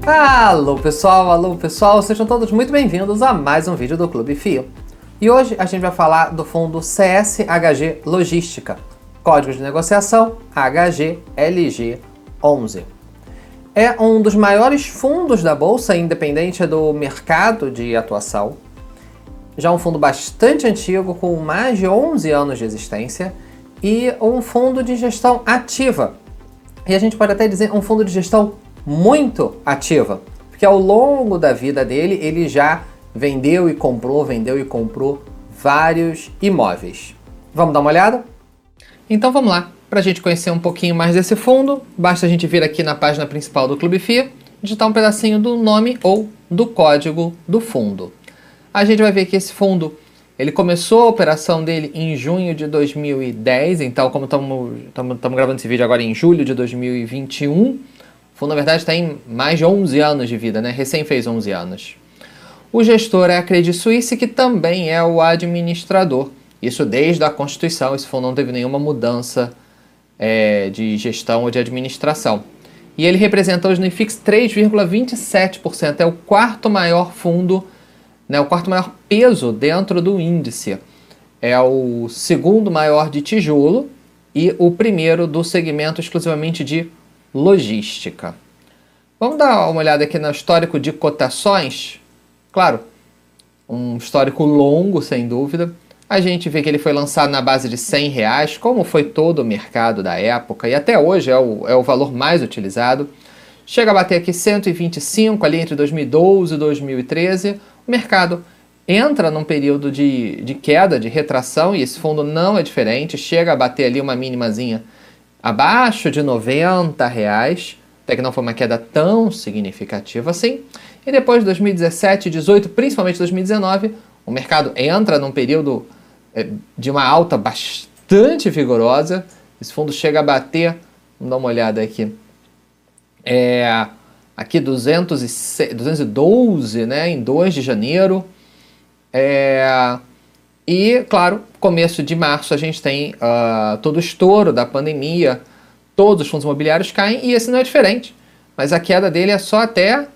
Alô pessoal, sejam todos muito bem-vindos a mais um vídeo do Clube FIO. E hoje a gente vai falar do fundo CSHG Logística, código de negociação HGLG11. É um dos maiores fundos da Bolsa, independente do mercado de atuação. Já um fundo bastante antigo, com mais de 11 anos de existência, e um fundo de gestão ativa. E a gente pode até dizer um fundo de gestão muito ativa, porque ao longo da vida dele ele já vendeu e comprou vários imóveis. Vamos dar uma olhada? Então vamos lá, para a gente conhecer um pouquinho mais desse fundo, basta a gente vir aqui na página principal do Clube FIO, digitar um pedacinho do nome ou do código do fundo. A gente vai ver que esse fundo, ele começou a operação dele em junho de 2010, então como estamos gravando esse vídeo agora em julho de 2021, o fundo, na verdade, tem mais de 11 anos de vida, né? Recém fez 11 anos. O gestor é a Credit Suisse, que também é o administrador. Isso desde a Constituição, esse fundo não teve nenhuma mudança de gestão ou de administração. E ele representa hoje no IFIX 3,27%. É o quarto maior fundo, né? O quarto maior peso dentro do índice. É o segundo maior de tijolo e o primeiro do segmento exclusivamente de logística. Vamos dar uma olhada aqui no histórico de cotações. Claro, um histórico longo, sem dúvida. A gente vê que ele foi lançado na base de R$100, como foi todo o mercado da época, e até hoje é o valor mais utilizado. Chega a bater aqui 125, ali entre 2012 e 2013. O mercado entra num período de queda, de retração, e esse fundo não é diferente. Chega a bater ali uma minimazinha abaixo de R$90, até que não foi uma queda tão significativa assim. E depois de 2017, 2018, principalmente 2019, o mercado entra num período de uma alta bastante vigorosa. Esse fundo chega a bater, vamos dar uma olhada aqui, aqui 212, né, em 2 de janeiro. E, claro, começo de março a gente tem todo o estouro da pandemia, todos os fundos imobiliários caem e esse não é diferente. Mas a queda dele é só até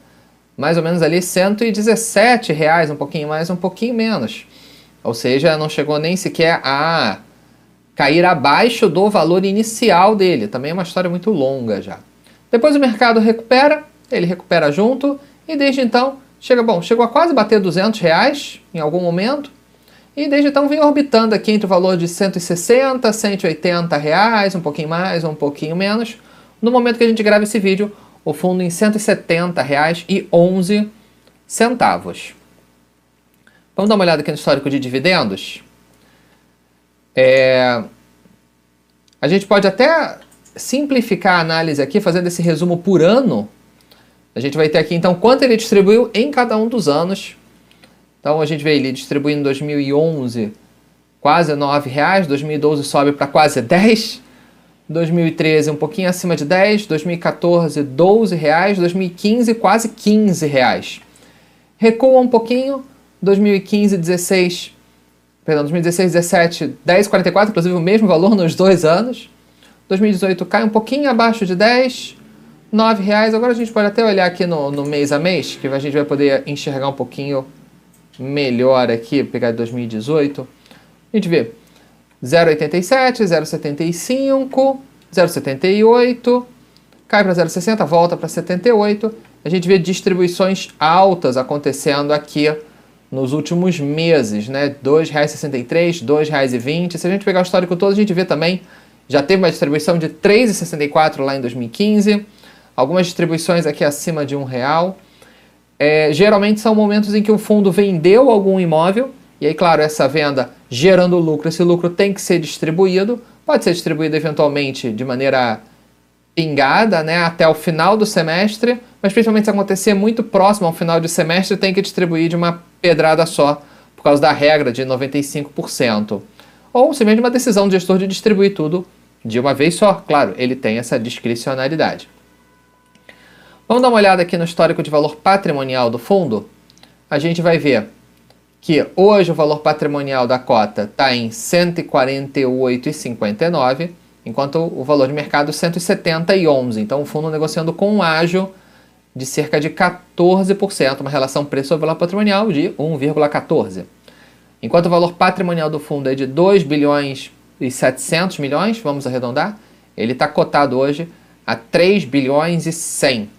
mais ou menos ali R$117, um pouquinho mais, um pouquinho menos. Ou seja, não chegou nem sequer a cair abaixo do valor inicial dele. Também é uma história muito longa já. Depois o mercado recupera, ele recupera junto e desde então chegou a quase bater R$200 em algum momento. E desde então vem orbitando aqui entre o valor de R$160, R$180, um pouquinho mais, um pouquinho menos. No momento que a gente grava esse vídeo, o fundo em R$170,11. Vamos dar uma olhada aqui no histórico de dividendos? A gente pode até simplificar a análise aqui, fazendo esse resumo por ano. A gente vai ter aqui, então, quanto ele distribuiu em cada um dos anos. Então a gente vê ele distribuindo em 2011 quase R$9, 2012 sobe para quase 10, 2013 um pouquinho acima de 10, 2014 R$12, 2015 quase R$15. Recua um pouquinho, 2015, 16, perdão, 2016, 17, 10,44, inclusive o mesmo valor nos 2 anos. 2018 cai um pouquinho abaixo de 10, R$9. Agora a gente pode até olhar aqui no mês a mês, que a gente vai poder enxergar um pouquinho melhor aqui, pegar 2018, a gente vê 0,87, 0,75, 0,78, cai para 0,60, volta para 78, a gente vê distribuições altas acontecendo aqui nos últimos meses, né? R$2,63, R$2,20, se a gente pegar o histórico todo, a gente vê também, já teve uma distribuição de R$3,64 lá em 2015, algumas distribuições aqui acima de R$1, geralmente são momentos em que o fundo vendeu algum imóvel, e aí, claro, essa venda gerando lucro, esse lucro tem que ser distribuído, pode ser distribuído eventualmente de maneira pingada, né, até o final do semestre, mas principalmente se acontecer muito próximo ao final do semestre, tem que distribuir de uma pedrada só, por causa da regra de 95%. Ou simplesmente uma decisão do gestor de distribuir tudo de uma vez só, claro, ele tem essa discricionariedade. Vamos dar uma olhada aqui no histórico de valor patrimonial do fundo. A gente vai ver que hoje o valor patrimonial da cota está em R$ 148,59, enquanto o valor de mercado R$ 170,11. Então o fundo negociando com um ágio de cerca de 14%, uma relação preço ao valor patrimonial de 1,14. Enquanto o valor patrimonial do fundo é de 2 bilhões e 700 milhões, vamos arredondar, ele está cotado hoje a 3 bilhões e 100.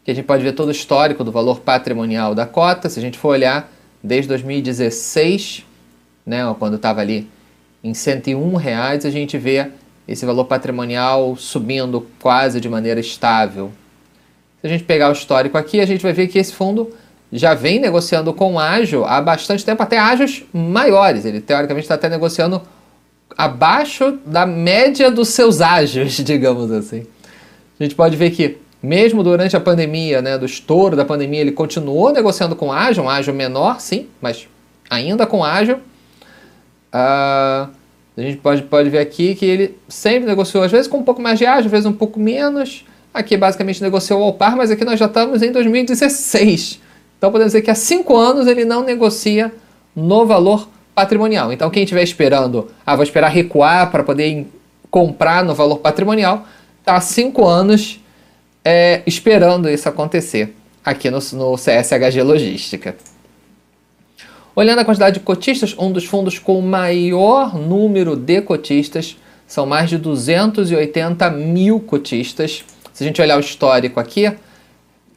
Aqui a gente pode ver todo o histórico do valor patrimonial da cota. Se a gente for olhar desde 2016, né, quando estava ali em R$101, a gente vê esse valor patrimonial subindo quase de maneira estável. Se a gente pegar o histórico aqui, a gente vai ver que esse fundo já vem negociando com ágio há bastante tempo, até ágios maiores. Ele, teoricamente, está até negociando abaixo da média dos seus ágios, digamos assim. A gente pode ver que, mesmo durante a pandemia, né, do estouro da pandemia, ele continuou negociando com ágio, um ágio menor, sim, mas ainda com ágio. A gente pode ver aqui que ele sempre negociou, às vezes com um pouco mais de ágio, às vezes um pouco menos. Aqui basicamente negociou ao par, mas aqui nós já estamos em 2016. Então podemos dizer que há 5 anos ele não negocia no valor patrimonial. Então quem estiver esperando, vou esperar recuar para poder comprar no valor patrimonial, está há 5 anos esperando isso acontecer aqui no CSHG Logística. Olhando a quantidade de cotistas, um dos fundos com o maior número de cotistas, são mais de 280 mil cotistas. Se a gente olhar o histórico aqui,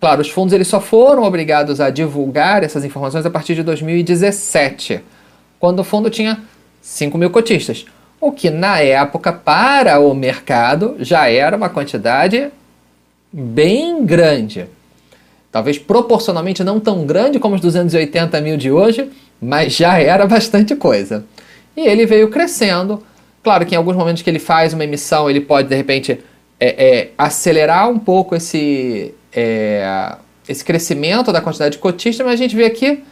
claro, os fundos eles só foram obrigados a divulgar essas informações a partir de 2017, quando o fundo tinha 5 mil cotistas, o que na época para o mercado já era uma quantidade bem grande. Talvez proporcionalmente não tão grande como os 280 mil de hoje, mas já era bastante coisa. E ele veio crescendo. Claro que em alguns momentos que ele faz uma emissão, ele pode, de repente, acelerar um pouco esse crescimento da quantidade de cotistas, mas a gente vê aqui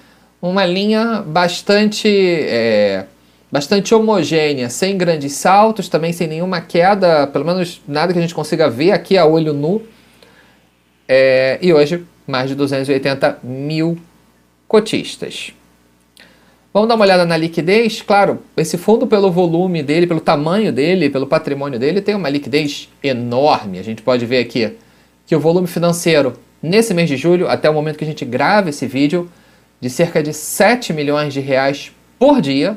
uma linha bastante homogênea, sem grandes saltos, também sem nenhuma queda, pelo menos nada que a gente consiga ver aqui a olho nu. E hoje, mais de 280 mil cotistas. Vamos dar uma olhada na liquidez. Claro, esse fundo, pelo volume dele, pelo tamanho dele, pelo patrimônio dele, tem uma liquidez enorme. A gente pode ver aqui que o volume financeiro, nesse mês de julho, até o momento que a gente grava esse vídeo, de cerca de 7 milhões de reais por dia.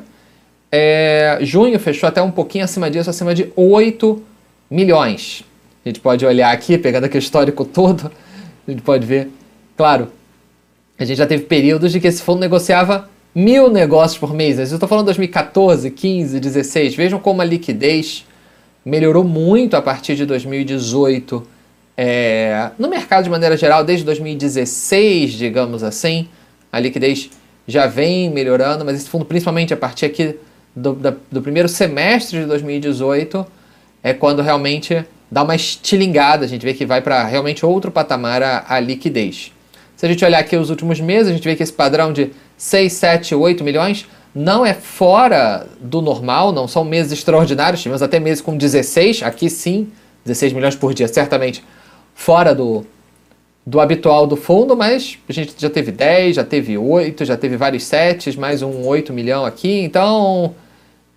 Junho fechou até um pouquinho acima disso, acima de 8 milhões. A gente pode olhar aqui, pegando aqui o histórico todo, a gente pode ver, claro, a gente já teve períodos de que esse fundo negociava 1.000 negócios por mês. Eu estou falando 2014, 15, 16. Vejam como a liquidez melhorou muito a partir de 2018. No mercado de maneira geral, desde 2016, digamos assim, a liquidez já vem melhorando, mas esse fundo, principalmente a partir aqui do primeiro semestre de 2018, é quando realmente dá uma estilingada, a gente vê que vai para realmente outro patamar a liquidez. Se a gente olhar aqui os últimos meses, a gente vê que esse padrão de 6, 7, 8 milhões não é fora do normal, não são meses extraordinários, tivemos até meses com 16, aqui sim, 16 milhões por dia, certamente fora do habitual do fundo, mas a gente já teve 10, já teve 8, já teve vários 7, mais um 8 milhão aqui, então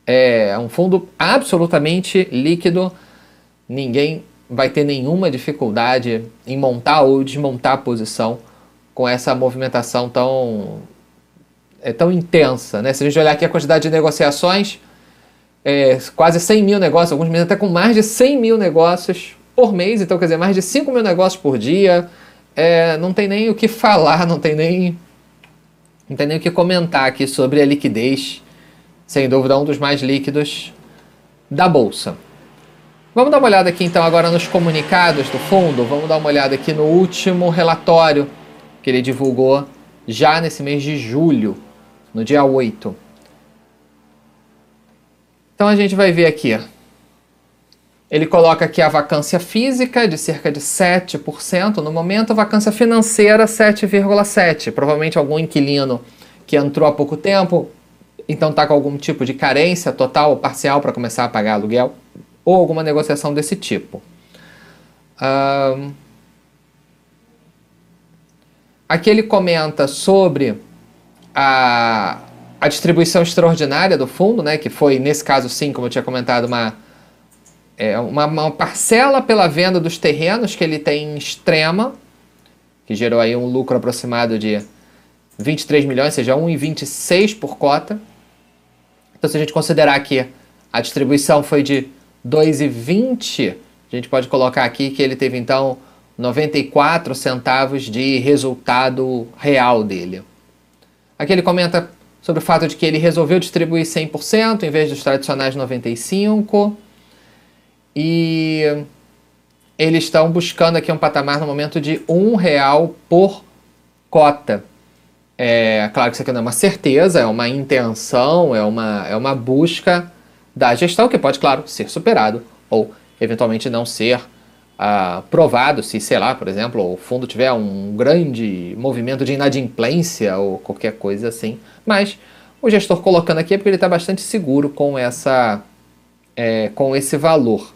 é um fundo absolutamente líquido. Ninguém vai ter nenhuma dificuldade em montar ou desmontar a posição com essa movimentação tão intensa, né? Se a gente olhar aqui a quantidade de negociações, quase 100 mil negócios, alguns meses até com mais de 100 mil negócios por mês, então quer dizer, mais de 5 mil negócios por dia, não tem nem o que falar, não tem nem o que comentar aqui sobre a liquidez, sem dúvida um dos mais líquidos da Bolsa. Vamos dar uma olhada aqui então agora nos comunicados do fundo, vamos dar uma olhada aqui no último relatório que ele divulgou já nesse mês de julho, no dia 8. Então a gente vai ver aqui, ele coloca aqui a vacância física de cerca de 7%, no momento a vacância financeira 7,7%, provavelmente algum inquilino que entrou há pouco tempo, então está com algum tipo de carência total ou parcial para começar a pagar aluguel, ou alguma negociação desse tipo. Aqui ele comenta sobre a distribuição extraordinária do fundo, né, que foi, nesse caso sim, como eu tinha comentado, uma parcela pela venda dos terrenos que ele tem em Extrema, que gerou aí um lucro aproximado de 23 milhões, ou seja, 1,26 por cota. Então, se a gente considerar que a distribuição foi de 2,20, a gente pode colocar aqui que ele teve, então, 94 centavos de resultado real dele. Aqui ele comenta sobre o fato de que ele resolveu distribuir 100% em vez dos tradicionais 95%. E eles estão buscando aqui um patamar no momento de R$1 por cota. Claro que isso aqui não é uma certeza, é uma intenção, é uma busca da gestão que pode, claro, ser superado ou eventualmente não ser provado se, sei lá, por exemplo, o fundo tiver um grande movimento de inadimplência ou qualquer coisa assim. Mas o gestor colocando aqui é porque ele está bastante seguro com esse valor.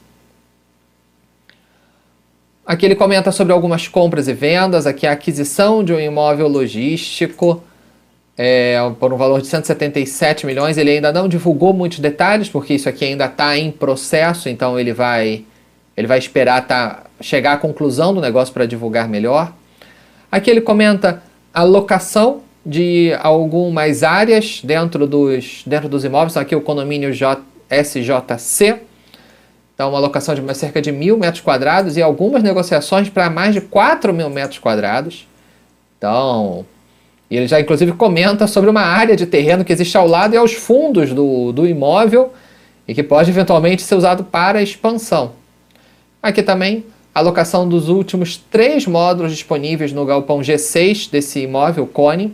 Aqui ele comenta sobre algumas compras e vendas, aqui a aquisição de um imóvel logístico por um valor de 177 milhões, ele ainda não divulgou muitos detalhes, porque isso aqui ainda está em processo, então ele vai esperar chegar à conclusão do negócio para divulgar melhor. Aqui ele comenta a locação de algumas áreas dentro dos imóveis, então aqui o condomínio SJC, então uma alocação de cerca de 1.000 metros quadrados e algumas negociações para mais de 4.000 metros quadrados. Então, e ele já inclusive comenta sobre uma área de terreno que existe ao lado e aos fundos do imóvel e que pode eventualmente ser usado para expansão. Aqui também a alocação dos últimos 3 módulos disponíveis no galpão G6 desse imóvel, Cone.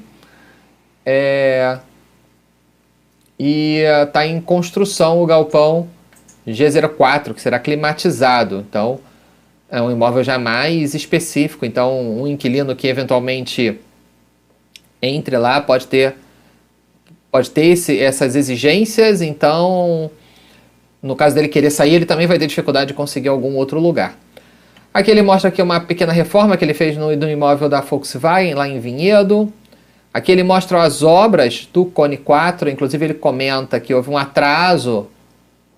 E está em construção o galpão G04, que será climatizado. Então, é um imóvel já mais específico. Então, um inquilino que eventualmente entre lá pode ter essas exigências. Então, no caso dele querer sair, ele também vai ter dificuldade de conseguir algum outro lugar. Aqui ele mostra aqui uma pequena reforma que ele fez no imóvel da Volkswagen, lá em Vinhedo. Aqui ele mostra as obras do Cone 4, inclusive ele comenta que houve um atraso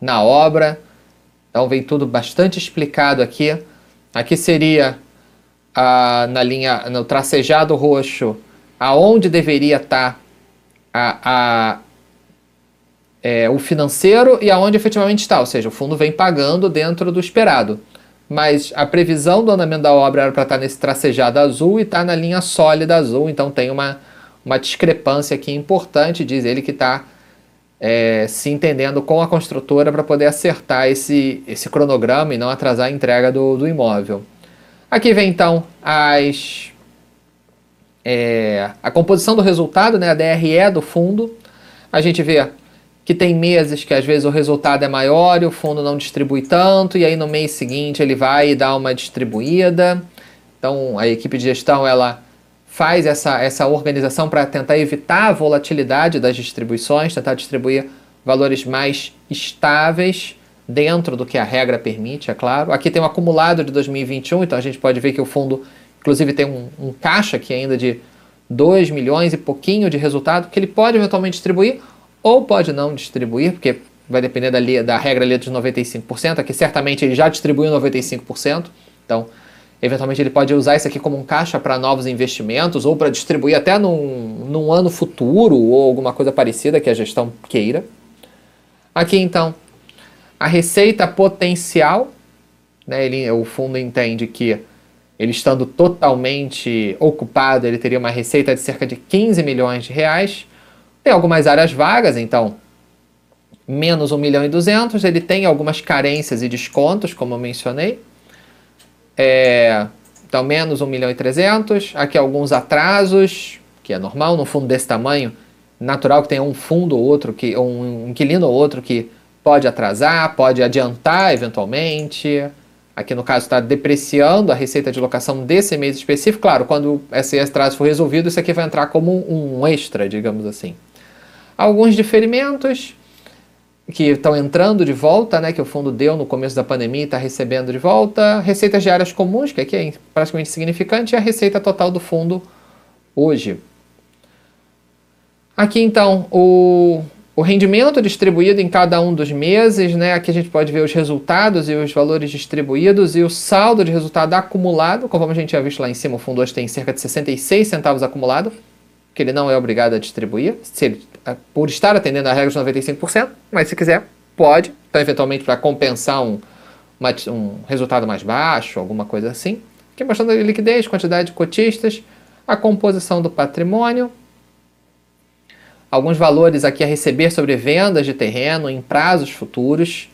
na obra, então vem tudo bastante explicado aqui. Aqui seria no tracejado roxo, aonde deveria estar o financeiro e aonde efetivamente está, ou seja, o fundo vem pagando dentro do esperado. Mas a previsão do andamento da obra era para estar nesse tracejado azul e está na linha sólida azul, então tem uma discrepância aqui importante, diz ele que está se entendendo com a construtora para poder acertar esse cronograma e não atrasar a entrega do imóvel. Aqui vem então a composição do resultado, né, a DRE do fundo. A gente vê que tem meses que às vezes o resultado é maior e o fundo não distribui tanto, e aí no mês seguinte ele vai dar uma distribuída. Então a equipe de gestão ela faz essa organização para tentar evitar a volatilidade das distribuições, tentar distribuir valores mais estáveis dentro do que a regra permite, é claro. Aqui tem um acumulado de 2021, então a gente pode ver que o fundo, inclusive, tem um caixa aqui ainda de 2 milhões e pouquinho de resultado, que ele pode eventualmente distribuir ou pode não distribuir, porque vai depender da regra ali dos 95%. Aqui certamente ele já distribuiu 95%, então eventualmente ele pode usar isso aqui como um caixa para novos investimentos ou para distribuir até num ano futuro ou alguma coisa parecida que a gestão queira. Aqui então, a receita potencial, né, o fundo entende que ele estando totalmente ocupado, ele teria uma receita de cerca de 15 milhões de reais. Tem algumas áreas vagas, então menos 1.200.000, ele tem algumas carências e descontos, como eu mencionei. Então menos 1.300.000, aqui alguns atrasos, que é normal num fundo desse tamanho, natural que tenha um fundo ou outro, um inquilino ou outro que pode atrasar, pode adiantar eventualmente. Aqui no caso está depreciando a receita de locação desse mês específico. Claro, quando esse atraso for resolvido, isso aqui vai entrar como um extra, digamos assim. Alguns diferimentos que estão entrando de volta, né, que o fundo deu no começo da pandemia e está recebendo de volta. Receitas diárias comuns, que aqui é praticamente insignificante, e a receita total do fundo hoje. Aqui então, o rendimento distribuído em cada um dos meses, né? Aqui a gente pode ver os resultados e os valores distribuídos e o saldo de resultado acumulado, conforme a gente tinha visto lá em cima, o fundo hoje tem cerca de 66 centavos acumulado, que ele não é obrigado a distribuir, se ele, por estar atendendo a regra de 95%, mas se quiser, pode, então eventualmente para compensar um resultado mais baixo, alguma coisa assim. Aqui mostrando a liquidez, quantidade de cotistas, a composição do patrimônio, alguns valores aqui a receber sobre vendas de terreno em prazos futuros.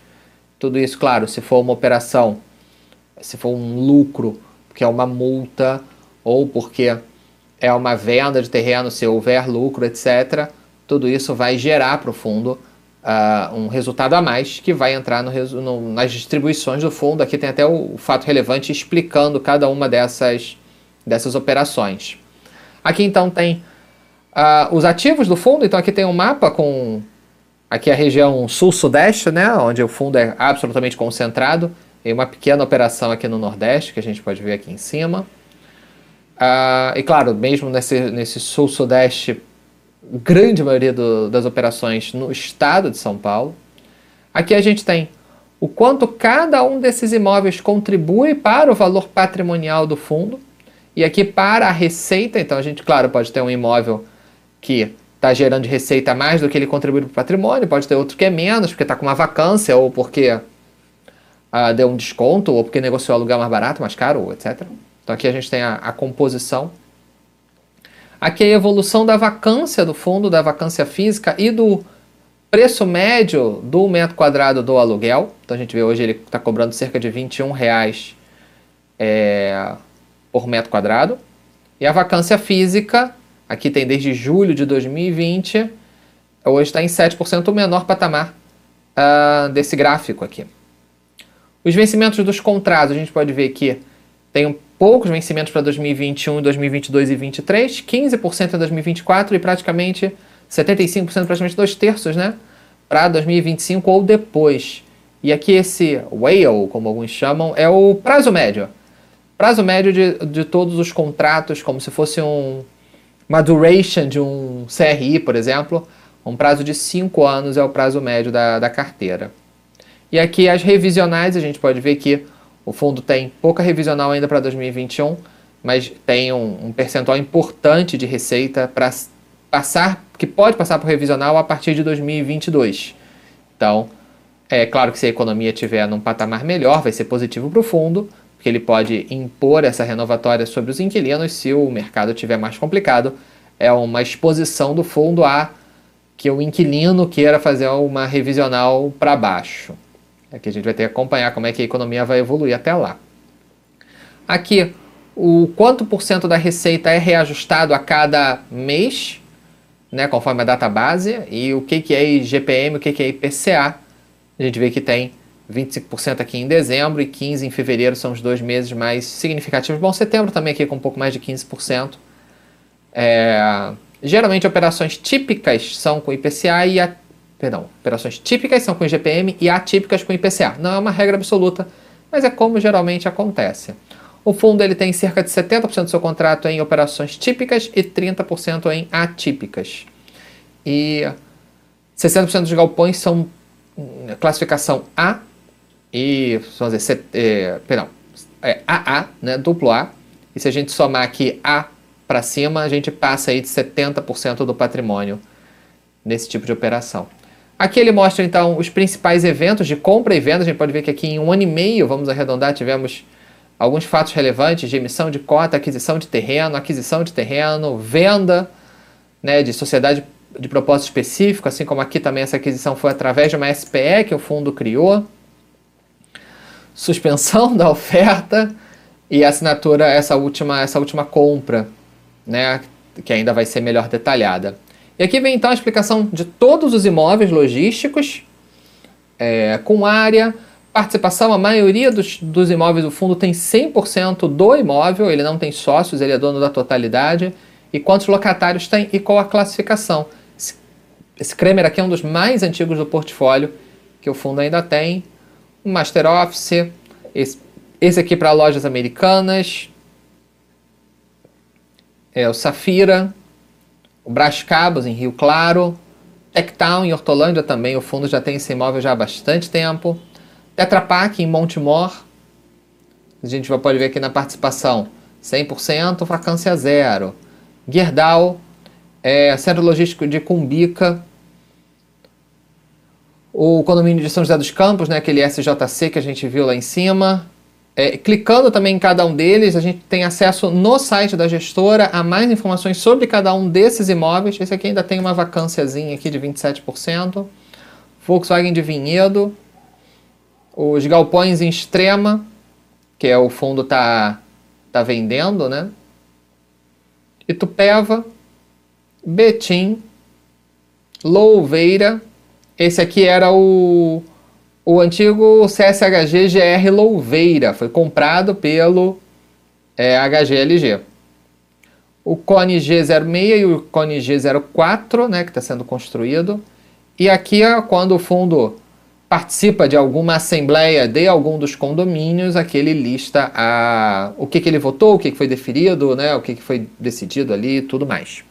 Tudo isso, claro, se for uma operação, se for um lucro, porque é uma multa, ou porque é uma venda de terreno, se houver lucro, etc. Tudo isso vai gerar para o fundo um resultado a mais, que vai entrar nas distribuições do fundo. Aqui tem até o fato relevante explicando cada uma dessas operações. Aqui então tem os ativos do fundo. Então aqui tem um mapa com aqui a região sul-sudeste, né, onde o fundo é absolutamente concentrado, e uma pequena operação aqui no nordeste, que a gente pode ver aqui em cima. E claro, mesmo nesse sul-sudeste, grande maioria das operações no estado de São Paulo. Aqui a gente tem o quanto cada um desses imóveis contribui para o valor patrimonial do fundo, e aqui para a receita. Então a gente, claro, pode ter um imóvel que está gerando de receita mais do que ele contribui para o patrimônio, pode ter outro que é menos, porque está com uma vacância, ou porque deu um desconto, ou porque negociou aluguel mais barato, mais caro, etc. Então aqui a gente tem a composição. Aqui a evolução da vacância do fundo, da vacância física e do preço médio do metro quadrado do aluguel. Então a gente vê hoje ele está cobrando cerca de R$21 por metro quadrado. E a vacância física, aqui tem desde julho de 2020, hoje está em 7%, o menor patamar desse gráfico aqui. Os vencimentos dos contratos, a gente pode ver que tem poucos vencimentos para 2021, 2022 e 2023, 15% em 2024 e praticamente 75%, praticamente 2/3, né, para 2025 ou depois. E aqui esse whale, como alguns chamam, é o prazo médio. Prazo médio de todos os contratos, como se fosse uma duration de um CRI, por exemplo. Um prazo de 5 anos é o prazo médio da carteira. E aqui as revisionais, a gente pode ver que o fundo tem pouca revisional ainda para 2021, mas tem um percentual importante de receita para passar, que pode passar por revisional a partir de 2022. Então, é claro que se a economia estiver num patamar melhor, vai ser positivo para o fundo, porque ele pode impor essa renovatória sobre os inquilinos. Se o mercado estiver mais complicado, é uma exposição do fundo a que o inquilino queira fazer uma revisional para baixo. Aqui a gente vai ter que acompanhar como é que a economia vai evoluir até lá. Aqui, o quanto por cento da receita é reajustado a cada mês, né, conforme a data base, e o que é IGPM, o que é IPCA. A gente vê que tem 25% aqui em dezembro e 15% em fevereiro, são os 2 meses mais significativos. Bom, setembro também aqui com um pouco mais de 15%. Geralmente operações típicas são com IPCA operações típicas são com IGPM e atípicas com IPCA. Não é uma regra absoluta, mas é como geralmente acontece. O fundo ele tem cerca de 70% do seu contrato em operações típicas e 30% em atípicas. E 60% dos galpões são classificação A e, vamos dizer, AA, né, duplo A. E se a gente somar aqui A para cima, a gente passa aí de 70% do patrimônio nesse tipo de operação. Aqui ele mostra, então, os principais eventos de compra e venda. A gente pode ver que aqui em 1 ano e meio, vamos arredondar, tivemos alguns fatos relevantes de emissão de cota, aquisição de terreno, venda, né, de sociedade de propósito específico, assim como aqui também essa aquisição foi através de uma SPE que o fundo criou, suspensão da oferta e assinatura, essa última compra, né, que ainda vai ser melhor detalhada. E aqui vem então a explicação de todos os imóveis logísticos, com área, participação. A maioria dos imóveis do fundo tem 100% do imóvel, ele não tem sócios, ele é dono da totalidade. E quantos locatários tem e qual a classificação. Esse Kramer aqui é um dos mais antigos do portfólio, que o fundo ainda tem. O Master Office, esse aqui para lojas americanas, o Safira, o Brás Cabos em Rio Claro, Ectown, em Hortolândia também, o fundo já tem esse imóvel já há bastante tempo. Tetra Pak, em Montemor, a gente pode ver aqui na participação, 100%, vacância zero. Gerdau, Centro Logístico de Cumbica, o condomínio de São José dos Campos, né, aquele SJC que a gente viu lá em cima. Clicando também em cada um deles, a gente tem acesso no site da gestora a mais informações sobre cada um desses imóveis. Esse aqui ainda tem uma vacânciazinha aqui de 27%. Volkswagen de Vinhedo. Os galpões em Extrema, que é o fundo tá vendendo, né? Itupeva, Betim, Louveira. Esse aqui era o antigo CSHG GR Louveira. Foi comprado pelo HGLG. O Cone G06 e o Cone G04, né, que está sendo construído. E aqui, quando o fundo participa de alguma assembleia de algum dos condomínios, aqui ele lista o que ele votou, o que foi deferido, né, o que foi decidido ali e tudo mais.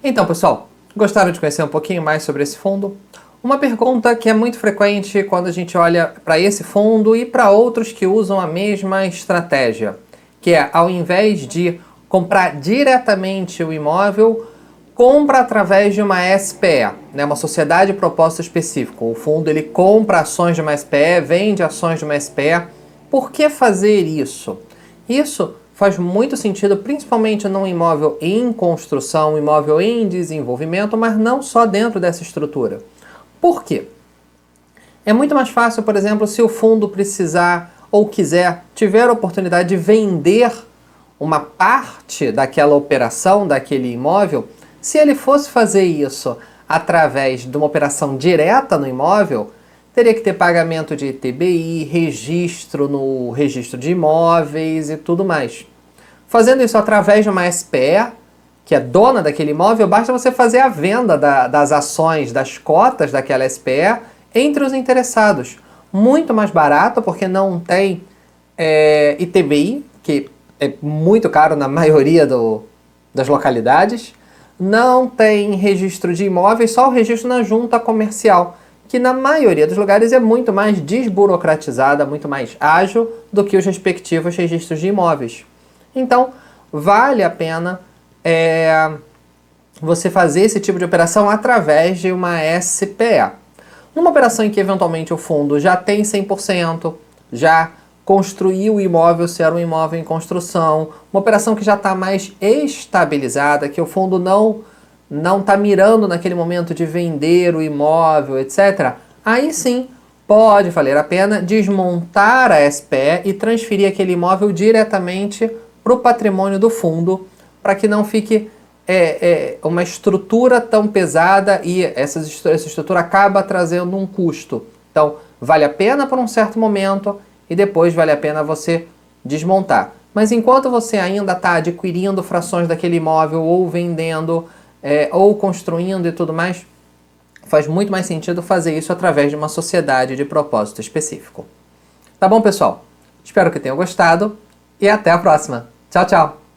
Então, pessoal, gostaram de conhecer um pouquinho mais sobre esse fundo? Uma pergunta que é muito frequente quando a gente olha para esse fundo e para outros que usam a mesma estratégia, que é, ao invés de comprar diretamente o imóvel, compra através de uma SPE, né, uma sociedade de propósito específico. O fundo ele compra ações de uma SPE, vende ações de uma SPE. Por que fazer isso? Isso faz muito sentido, principalmente num imóvel em construção, um imóvel em desenvolvimento, mas não só dentro dessa estrutura. Por quê? É muito mais fácil, por exemplo, se o fundo precisar ou tiver a oportunidade de vender uma parte daquela operação, daquele imóvel. Se ele fosse fazer isso através de uma operação direta no imóvel, teria que ter pagamento de ITBI, registro no registro de imóveis e tudo mais. Fazendo isso através de uma SPE, que é dona daquele imóvel, basta você fazer a venda das ações, das cotas daquela SPE entre os interessados. Muito mais barato, porque não tem ITBI, que é muito caro na maioria das localidades. Não tem registro de imóveis, só o registro na junta comercial, que na maioria dos lugares é muito mais desburocratizada, muito mais ágil do que os respectivos registros de imóveis. Então, vale a pena você fazer esse tipo de operação através de uma SPE. Numa operação em que eventualmente o fundo já tem 100%, já construiu o imóvel, se era um imóvel em construção, uma operação que já está mais estabilizada, que o fundo não está mirando naquele momento de vender o imóvel, etc., aí sim pode valer a pena desmontar a SPE e transferir aquele imóvel diretamente para o patrimônio do fundo, para que não fique uma estrutura tão pesada e essa estrutura acaba trazendo um custo. Então, vale a pena por um certo momento e depois vale a pena você desmontar. Mas enquanto você ainda está adquirindo frações daquele imóvel ou vendendo ou construindo e tudo mais, faz muito mais sentido fazer isso através de uma sociedade de propósito específico. Tá bom, pessoal? Espero que tenham gostado e até a próxima. Tchau, tchau!